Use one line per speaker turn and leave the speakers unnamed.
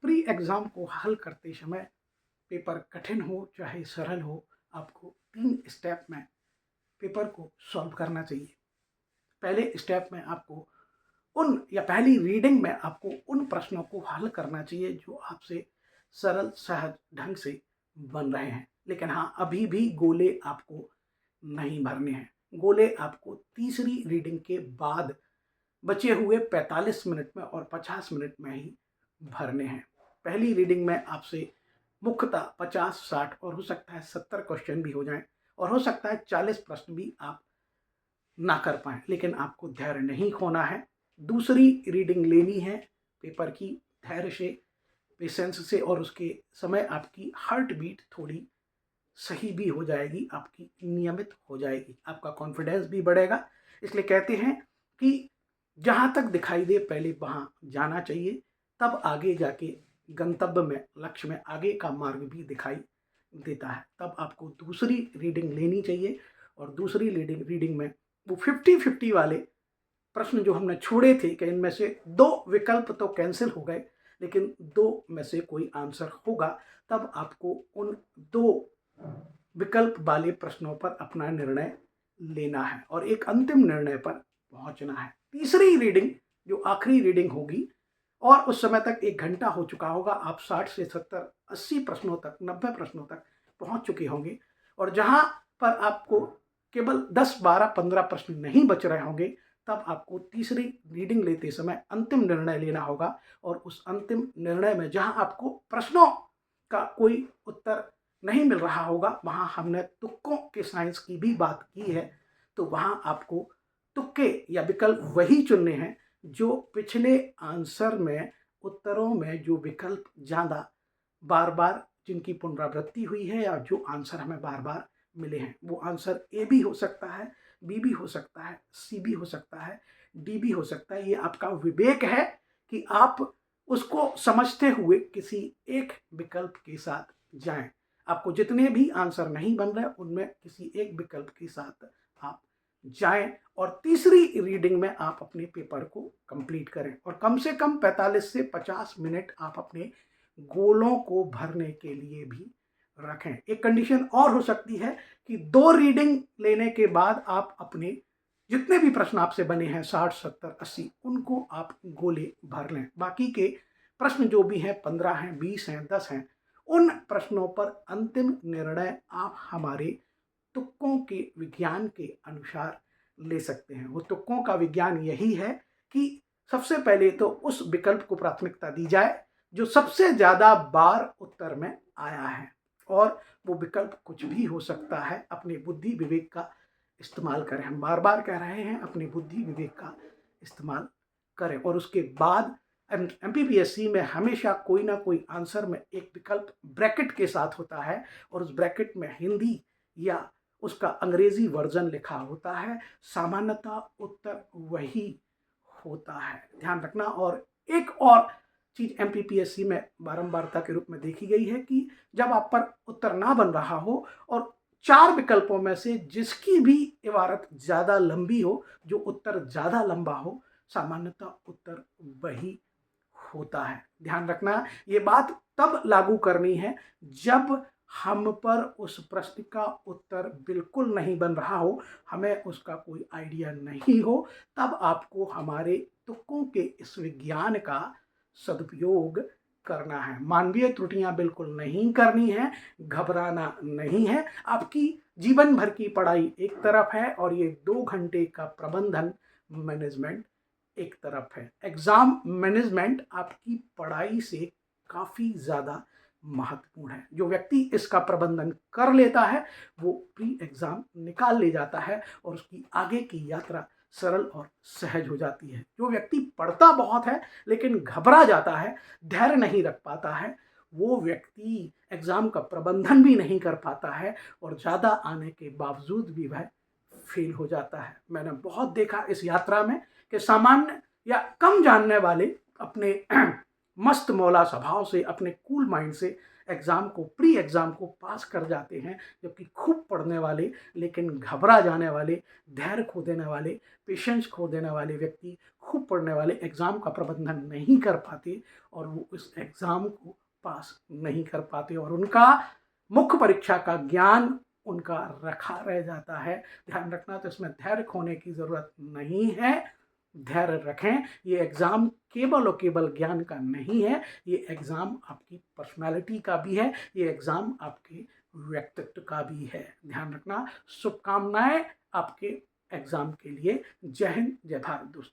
Pre exam को हल करते समय पेपर कठिन हो चाहे सरल हो, आपको 3 स्टेप में पेपर को सॉल्व करना चाहिए। पहले स्टेप में आपको उन या पहली रीडिंग में आपको उन प्रश्नों को हल करना चाहिए जो आपसे सरल सहज ढंग से बन रहे हैं। लेकिन हाँ, अभी भी गोले आपको नहीं भरने हैं। गोले आपको तीसरी रीडिंग के बाद बचे हुए 45 मिनट में और 50 मिनट में ही भरने हैं। पहली रीडिंग में आपसे मुख्यतः 50-60 और हो सकता है 70 क्वेश्चन भी हो जाएं और हो सकता है 40 प्रश्न भी आप ना कर पाएँ, लेकिन आपको धैर्य नहीं खोना है। दूसरी रीडिंग लेनी है पेपर की धैर्य से, पेशेंस से, और उसके समय आपकी हार्ट बीट थोड़ी सही भी हो जाएगी, आपकी नियमित हो जाएगी, आपका कॉन्फिडेंस भी बढ़ेगा। इसलिए कहते हैं कि जहाँ तक दिखाई दे पहले वहाँ जाना चाहिए, तब आगे जाके गंतव्य में, लक्ष्य में आगे का मार्ग भी दिखाई देता है। तब आपको दूसरी रीडिंग लेनी चाहिए और दूसरी रीडिंग में वो 50-50 वाले प्रश्न जो हमने छोड़े थे कि इनमें से 2 विकल्प तो कैंसिल हो गए, लेकिन 2 में से कोई आंसर होगा, तब आपको उन 2 विकल्प वाले प्रश्नों पर अपना निर्णय लेना है और एक अंतिम निर्णय पर पहुंचना है। तीसरी रीडिंग जो आखिरी रीडिंग होगी, और उस समय तक 1 घंटा हो चुका होगा, आप 60 से 70, 80 प्रश्नों तक, 90 प्रश्नों तक पहुंच चुके होंगे, और जहां पर आपको केवल 10, 12, 15 प्रश्न नहीं बच रहे होंगे, तब आपको तीसरी रीडिंग लेते समय अंतिम निर्णय लेना होगा। और उस अंतिम निर्णय में जहां आपको प्रश्नों का कोई उत्तर नहीं मिल रहा होगा, वहां हमने तुक्कों के साइंस की भी बात की है, तो वहां आपको तुक्के या विकल्प वही चुनने हैं जो पिछले आंसर में, उत्तरों में जो विकल्प ज़्यादा बार बार जिनकी पुनरावृत्ति हुई है या जो आंसर हमें बार बार मिले हैं। वो आंसर ए भी हो सकता है, बी भी हो सकता है, सी भी हो सकता है, डी भी हो सकता है। ये आपका विवेक है कि आप उसको समझते हुए किसी एक विकल्प के साथ जाएं। आपको जितने भी आंसर नहीं बन रहे उनमें किसी एक विकल्प के साथ आप जाएं और तीसरी रीडिंग में आप अपने पेपर को कंप्लीट करें और कम से कम 45 से 50 मिनट आप अपने गोलों को भरने के लिए भी रखें। एक कंडीशन और हो सकती है कि 2 रीडिंग लेने के बाद आप अपने जितने भी प्रश्न आपसे बने हैं 60, 70, 80, उनको आप गोले भर लें। बाकी के प्रश्न जो भी हैं, 15 हैं, 20 हैं, 10 हैं, उन प्रश्नों पर अंतिम निर्णय आप हमारे तुक्कों के विज्ञान के अनुसार ले सकते हैं। वो तुक्कों का विज्ञान यही है कि सबसे पहले तो उस विकल्प को प्राथमिकता दी जाए जो सबसे ज्यादा बार उत्तर में आया है, और वो विकल्प कुछ भी हो सकता है। अपने बुद्धि विवेक का इस्तेमाल करें, हम बार बार कह रहे हैं, अपनी बुद्धि विवेक का इस्तेमाल करें। और उसके बाद एमपीपीएससी में हमेशा कोई ना कोई आंसर में एक विकल्प ब्रैकेट के साथ होता है और उस ब्रैकेट में हिंदी या उसका अंग्रेजी वर्जन लिखा होता है। सामान्यतः उत्तर वही होता है, ध्यान रखना। और एक और चीज एमपीपीएससी में बारंबारता के रूप में देखी गई है कि जब आप पर उत्तर ना बन रहा हो और 4 विकल्पों में से जिसकी भी इबारत ज्यादा लंबी हो, जो उत्तर ज्यादा लंबा हो, सामान्यतः उत्तर वही होता है। ध्यान रखना, ये बात तब लागू करनी है जब हम पर उस प्रश्न का उत्तर बिल्कुल नहीं बन रहा हो, हमें उसका कोई आइडिया नहीं हो, तब आपको हमारे तुक्कों के इस विज्ञान का सदुपयोग करना है। मानवीय त्रुटियां बिल्कुल नहीं करनी है, घबराना नहीं है। आपकी जीवन भर की पढ़ाई एक तरफ है और ये 2 घंटे का प्रबंधन मैनेजमेंट एक तरफ है। एग्जाम मैनेजमेंट आपकी पढ़ाई से काफी ज्यादा महत्वपूर्ण है। जो व्यक्ति इसका प्रबंधन कर लेता है वो प्री एग्जाम निकाल ले जाता है और उसकी आगे की यात्रा सरल और सहज हो जाती है। जो व्यक्ति पढ़ता बहुत है लेकिन घबरा जाता है, धैर्य नहीं रख पाता है, वो व्यक्ति एग्जाम का प्रबंधन भी नहीं कर पाता है और ज्यादा आने के बावजूद भी वह फेल हो जाता है। मैंने बहुत देखा इस यात्रा में कि सामान्य या कम जानने वाले अपने मस्त मौला स्वभाव से, अपने कूल माइंड से एग्ज़ाम को, प्री एग्ज़ाम को पास कर जाते हैं, जबकि खूब पढ़ने वाले लेकिन घबरा जाने वाले, धैर्य खो देने वाले, पेशेंस खो देने वाले व्यक्ति, खूब पढ़ने वाले एग्ज़ाम का प्रबंधन नहीं कर पाते और वो इस एग्ज़ाम को पास नहीं कर पाते और उनका मुख्य परीक्षा का ज्ञान उनका रखा रह जाता है। ध्यान रखना, तो इसमें धैर्य खोने की ज़रूरत नहीं है। धैर्य रखें। ये एग्ज़ाम केवल और केवल ज्ञान का नहीं है, ये एग्ज़ाम आपकी पर्सनैलिटी का भी है, ये एग्ज़ाम आपके व्यक्तित्व का भी है। ध्यान रखना। शुभकामनाएं आपके एग्ज़ाम के लिए। जय हिंद, जय भारत दोस्तों।